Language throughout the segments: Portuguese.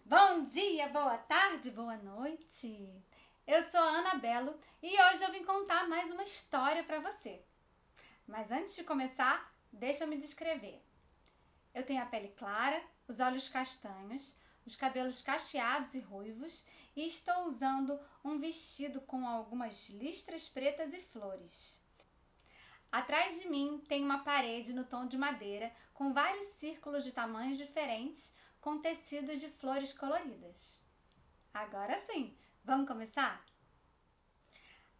Bom dia, boa tarde, boa noite. Eu sou a Ana Belo e hoje eu vim contar mais uma história para você. Mas antes de começar, deixa eu me descrever. Eu tenho a pele clara, os olhos castanhos, os cabelos cacheados e ruivos e estou usando um vestido com algumas listras pretas e flores. Atrás de mim tem uma parede no tom de madeira com vários círculos de tamanhos diferentes com tecidos de flores coloridas. Agora sim, vamos começar?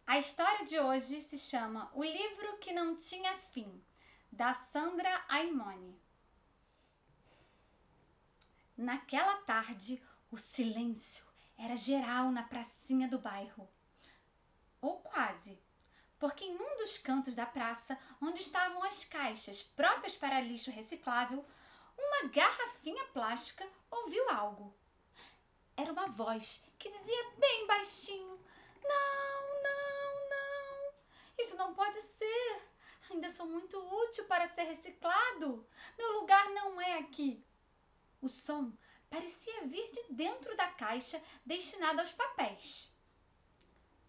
A história de hoje se chama O Livro que Não Tinha Fim, da Sandra Aimone. Naquela tarde, o silêncio era geral na pracinha do bairro. Ou quase, porque em um dos cantos da praça, onde estavam as caixas próprias para lixo reciclável, uma garrafinha plástica ouviu algo. Era uma voz que dizia bem baixinho: "Não, não, não! Isso não pode ser! Ainda sou muito útil para ser reciclado! Meu lugar não é aqui!" O som parecia vir de dentro da caixa destinada aos papéis.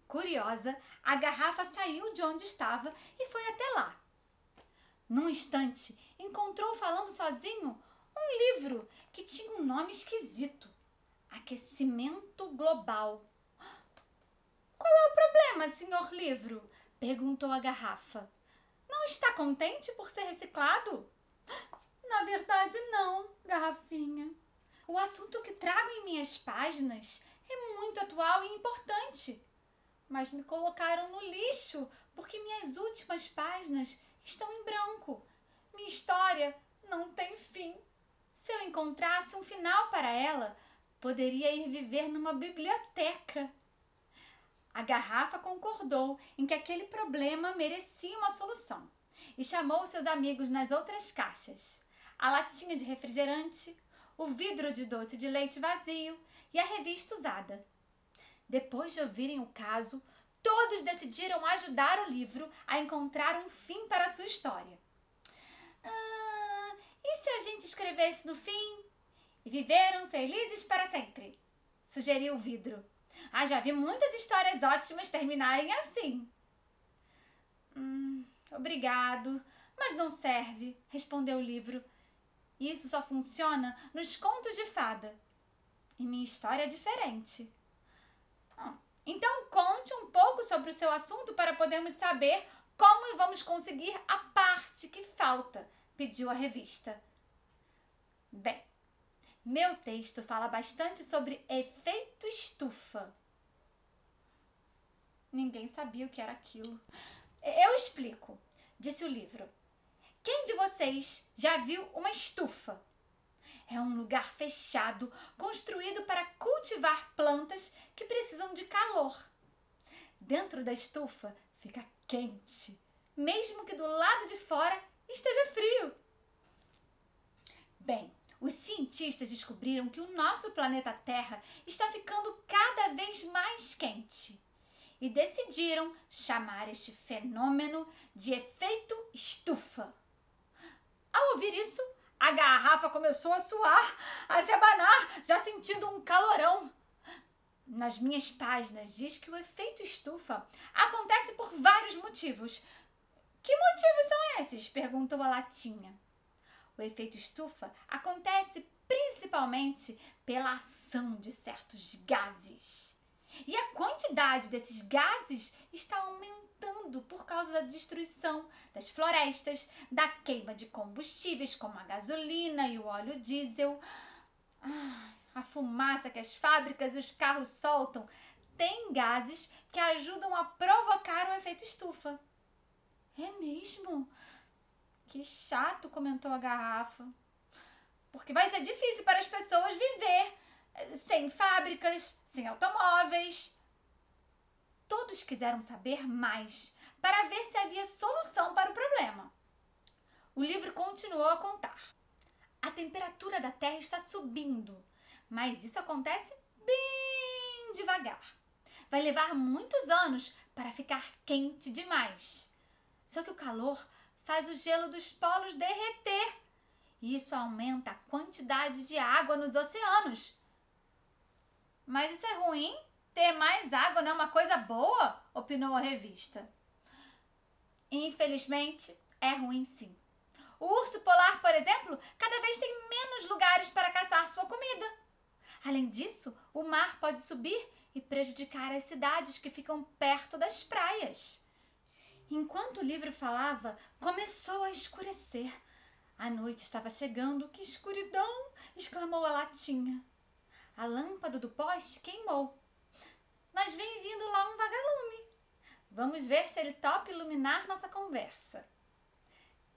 Curiosa, a garrafa saiu de onde estava e foi até lá. Num instante, encontrou falando sozinho um livro que tinha um nome esquisito: Aquecimento Global. "Qual é o problema, senhor livro?" perguntou a garrafa. "Não está contente por ser reciclado?" "Na verdade, não, garrafinha. O assunto que trago em minhas páginas é muito atual e importante. Mas me colocaram no lixo porque minhas últimas páginas estão em branco. Minha história não tem fim. Se eu encontrasse um final para ela, poderia ir viver numa biblioteca." A garrafa concordou em que aquele problema merecia uma solução e chamou seus amigos nas outras caixas: a latinha de refrigerante, o vidro de doce de leite vazio e a revista usada. Depois de ouvirem o caso, todos decidiram ajudar o livro a encontrar um fim para a sua história. E se a gente escrevesse no fim? "E viveram felizes para sempre", sugeriu o vidro. Já vi muitas histórias ótimas terminarem assim." Obrigado, mas não serve", respondeu o livro. "Isso só funciona nos contos de fada. E minha história é diferente." "Então conte um pouco sobre o seu assunto para podermos saber como vamos conseguir a parte que falta", pediu a revista. "Bem, meu texto fala bastante sobre efeito estufa." Ninguém sabia o que era aquilo. "Eu explico", disse o livro. "Quem de vocês já viu uma estufa? É um lugar fechado, construído para cultivar plantas que precisam de calor. Dentro da estufa fica quente, mesmo que do lado de fora esteja frio." Bem, os cientistas descobriram que o nosso planeta Terra está ficando cada vez mais quente e decidiram chamar este fenômeno de efeito estufa. Ao ouvir isso, a garrafa começou a suar, a se abanar, já sentindo um calorão. Nas minhas páginas diz que o efeito estufa acontece por vários motivos. "Que motivos são esses?" perguntou a latinha. "O efeito estufa acontece principalmente pela ação de certos gases. E a quantidade desses gases está aumentando por causa da destruição das florestas, da queima de combustíveis como a gasolina e o óleo diesel. A fumaça que as fábricas e os carros soltam tem gases que ajudam a provocar o efeito estufa." "É mesmo? Que chato", comentou a garrafa. "Porque vai ser difícil para as pessoas viver sem fábricas, sem automóveis." Todos quiseram saber mais para ver se havia solução para o problema. O livro continuou a contar. "A temperatura da Terra está subindo, mas isso acontece bem devagar. Vai levar muitos anos para ficar quente demais. Só que o calor faz o gelo dos polos derreter. E isso aumenta a quantidade de água nos oceanos. Mas isso é ruim? Ter mais água não é uma coisa boa? Opinou a revista. Infelizmente, é ruim sim. O urso polar, por exemplo, cada vez tem menos lugares para caçar sua comida. Além disso, o mar pode subir e prejudicar as cidades que ficam perto das praias. Enquanto o livro falava, começou a escurecer. A noite estava chegando. Que escuridão! Exclamou a latinha. A lâmpada do poste queimou. Mas vem vindo lá um vagalume. Vamos ver se ele topa iluminar nossa conversa.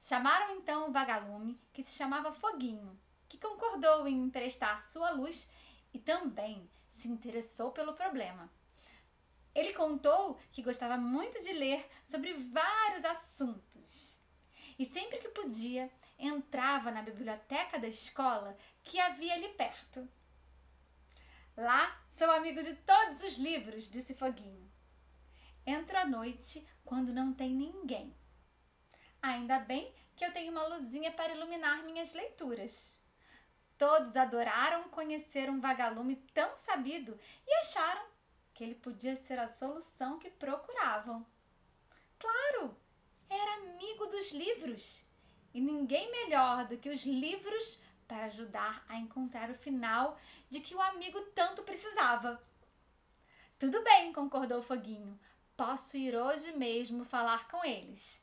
Chamaram então o vagalume, que se chamava Foguinho, que concordou em emprestar sua luz e também se interessou pelo problema. Ele contou que gostava muito de ler sobre vários assuntos e sempre que podia entrava na biblioteca da escola que havia ali perto. Lá sou amigo de todos os livros, disse Foguinho. Entro à noite quando não tem ninguém. Ainda bem que eu tenho uma luzinha para iluminar minhas leituras. Todos adoraram conhecer um vagalume tão sabido e acharam que ele podia ser a solução que procuravam. Claro, era amigo dos livros e ninguém melhor do que os livros para ajudar a encontrar o final de que o amigo tanto precisava. Tudo bem, concordou Foguinho. Posso ir hoje mesmo falar com eles.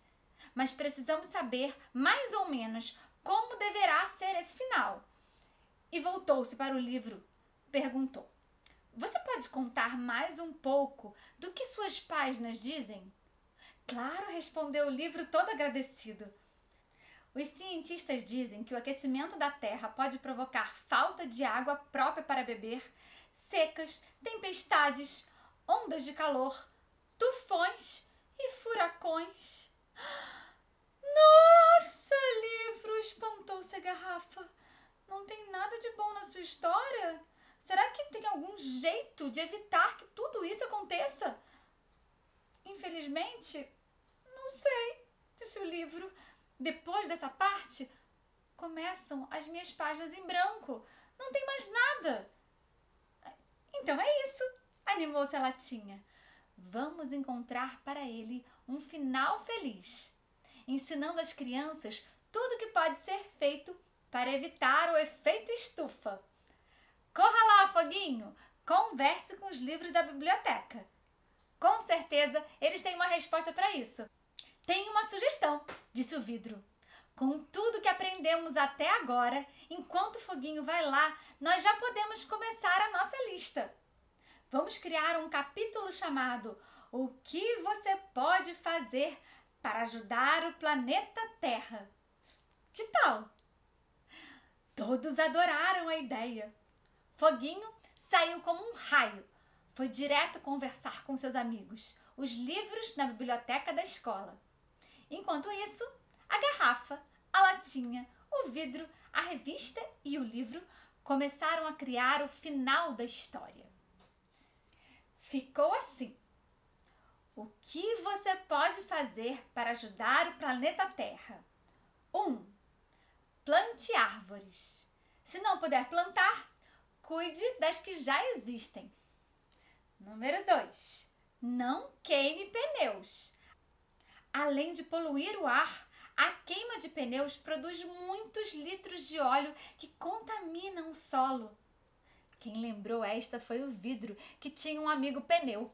Mas precisamos saber mais ou menos como deverá ser esse final. E voltou-se para o livro. Perguntou: Você pode contar mais um pouco do que suas páginas dizem? Claro, respondeu o livro todo agradecido. Os cientistas dizem que o aquecimento da Terra pode provocar falta de água própria para beber, secas, tempestades, ondas de calor, tufões e furacões. Nossa, livro! Espantou-se a garrafa. Não tem nada de bom na sua história? Será que tem algum jeito de evitar que tudo isso aconteça? Infelizmente, não sei, disse o livro. Depois dessa parte, começam as minhas páginas em branco. Não tem mais nada. Então é isso, animou-se a latinha. Vamos encontrar para ele um final feliz, ensinando às crianças tudo que pode ser feito para evitar o efeito estufa. Corra lá, Foguinho, converse com os livros da biblioteca. Com certeza eles têm uma resposta para isso. Tenho uma sugestão, disse o vidro. Com tudo que aprendemos até agora, enquanto o Foguinho vai lá, nós já podemos começar a nossa lista. Vamos criar um capítulo chamado O que você pode fazer para ajudar o planeta Terra. Que tal? Todos adoraram a ideia. Foguinho saiu como um raio. Foi direto conversar com seus amigos, os livros na biblioteca da escola. Enquanto isso, a garrafa, a latinha, o vidro, a revista e o livro começaram a criar o final da história. Ficou assim: O que você pode fazer para ajudar o planeta Terra? 1. Plante árvores. Se não puder plantar, cuide das que já existem. Número 2. Não queime pneus. Além de poluir o ar, a queima de pneus produz muitos litros de óleo que contaminam o solo. Quem lembrou esta foi o vidro, que tinha um amigo pneu.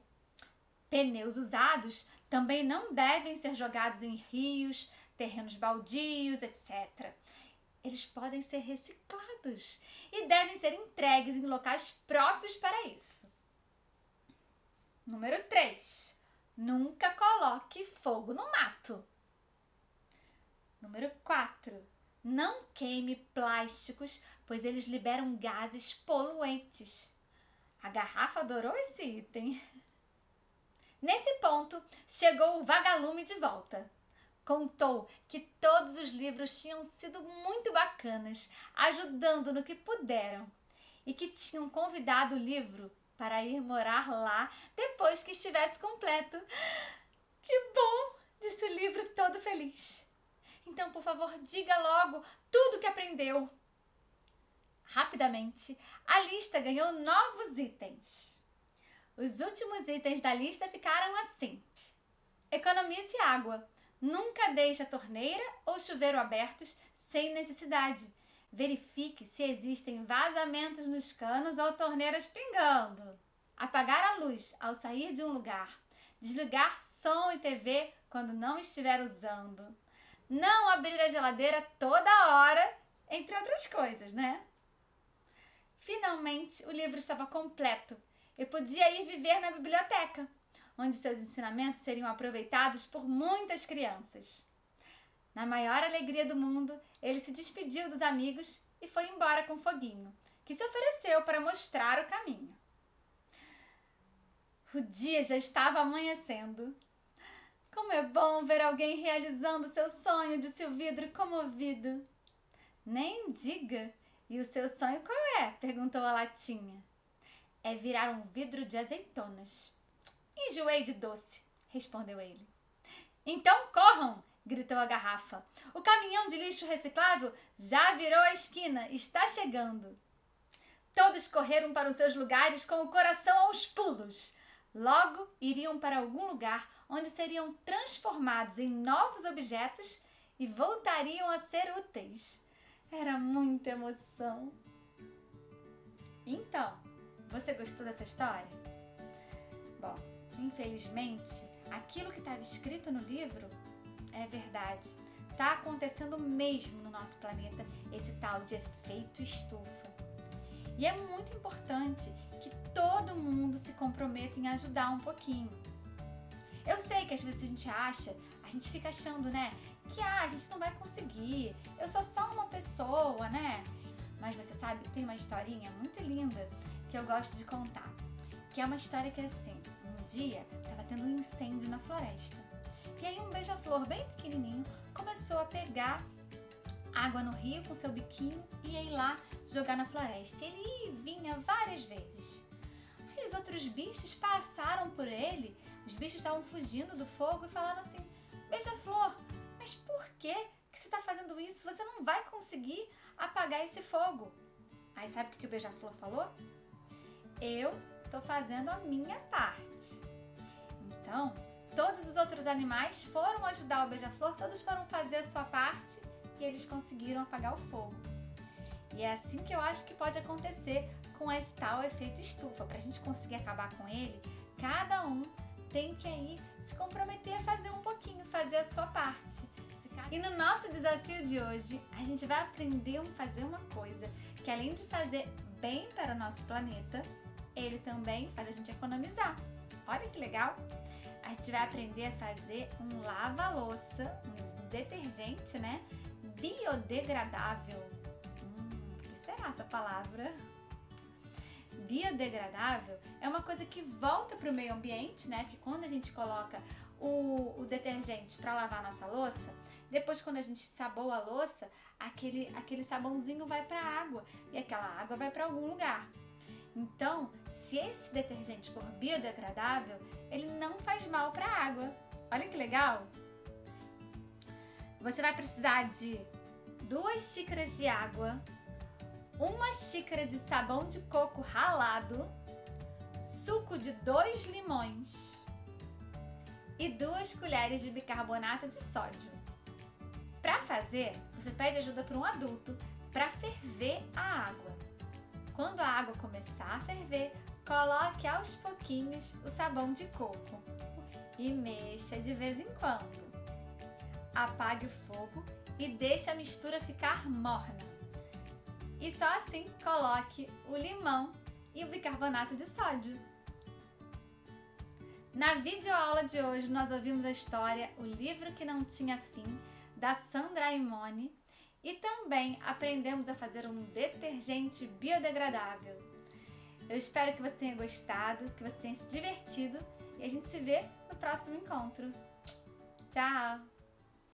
Pneus usados também não devem ser jogados em rios, terrenos baldios, etc. Eles podem ser reciclados e devem ser entregues em locais próprios para isso. Número 3. Nunca coloque fogo no mato. Número 4. Não queime plásticos, pois eles liberam gases poluentes. A garrafa adorou esse item. Nesse ponto, chegou o vagalume de volta. Contou que todos os livros tinham sido muito bacanas, ajudando no que puderam, e que tinham convidado o livro para ir morar lá depois que estivesse completo. Que bom! Disse o livro todo feliz. Então, por favor, diga logo tudo o que aprendeu. Rapidamente, A lista ganhou novos itens. Os últimos itens da lista ficaram assim: economize água. Nunca deixe a torneira ou chuveiro abertos sem necessidade. Verifique se existem vazamentos nos canos ou torneiras pingando. Apagar a luz ao sair de um lugar. Desligar som e TV quando não estiver usando. Não abrir a geladeira toda hora, entre outras coisas, né? Finalmente, o livro estava completo. Eu podia ir viver na biblioteca, onde seus ensinamentos seriam aproveitados por muitas crianças. Na maior alegria do mundo, ele se despediu dos amigos e foi embora com Foguinho, que se ofereceu para mostrar o caminho. O dia já estava amanhecendo. Como é bom ver alguém realizando seu sonho, disse o vidro comovido. Nem diga. E o seu sonho qual é? Perguntou a latinha. É virar um vidro de azeitonas. Enjoei de doce, respondeu ele. Então corram, gritou a garrafa. O caminhão de lixo reciclável já virou a esquina, está chegando. Todos correram para os seus lugares com o coração aos pulos. Logo iriam para algum lugar onde seriam transformados em novos objetos e voltariam a ser úteis. Era muita emoção. Então, você gostou dessa história? Bom, infelizmente, aquilo que estava escrito no livro é verdade. Está acontecendo mesmo no nosso planeta esse tal de efeito estufa. E é muito importante que todo mundo se comprometa em ajudar um pouquinho. Eu sei que às vezes a gente fica achando, né, que a gente não vai conseguir, eu sou só uma pessoa, né? Mas você sabe, tem uma historinha muito linda que eu gosto de contar, que é uma história que é assim, um dia estava tendo um incêndio na floresta, e aí um beija-flor bem pequenininho começou a pegar água no rio com seu biquinho e ia lá jogar na floresta. Ele ia e vinha várias vezes. Aí os outros bichos passaram por ele, os bichos estavam fugindo do fogo e falando assim: beija-flor, mas por que você está fazendo isso? Você não vai conseguir apagar esse fogo. Aí sabe o que o beija-flor falou? Eu estou fazendo a minha parte. Então, todos os outros animais foram ajudar o beija-flor, todos foram fazer a sua parte e eles conseguiram apagar o fogo. E é assim que eu acho que pode acontecer com esse tal efeito estufa. Para a gente conseguir acabar com ele, cada um tem que aí se comprometer a fazer um pouquinho, fazer a sua parte. E no nosso desafio de hoje, a gente vai aprender a fazer uma coisa que, além de fazer bem para o nosso planeta, ele também faz a gente economizar. Olha que legal! A gente vai aprender a fazer um lava-louça, um detergente, né? Biodegradável. O que será essa palavra? Biodegradável é uma coisa que volta para o meio ambiente, né? Porque quando a gente coloca o detergente para lavar a nossa louça, depois quando a gente saboa a louça, aquele sabãozinho vai para a água e aquela água vai para algum lugar. Então, se esse detergente for biodegradável, ele não faz mal para a água. Olha que legal! Você vai precisar de 2 xícaras de água, 1 xícara de sabão de coco ralado, suco de 2 limões e 2 colheres de bicarbonato de sódio. Para fazer, você pede ajuda para um adulto para ferver a água. Quando a água começar a ferver, coloque aos pouquinhos o sabão de coco e mexa de vez em quando. Apague o fogo e deixe a mistura ficar morna. E só assim coloque o limão e o bicarbonato de sódio. Na videoaula de hoje nós ouvimos a história O Livro que Não Tinha Fim, da Sandra Imone, e também aprendemos a fazer um detergente biodegradável. Eu espero que você tenha gostado, que você tenha se divertido e a gente se vê no próximo encontro. Tchau!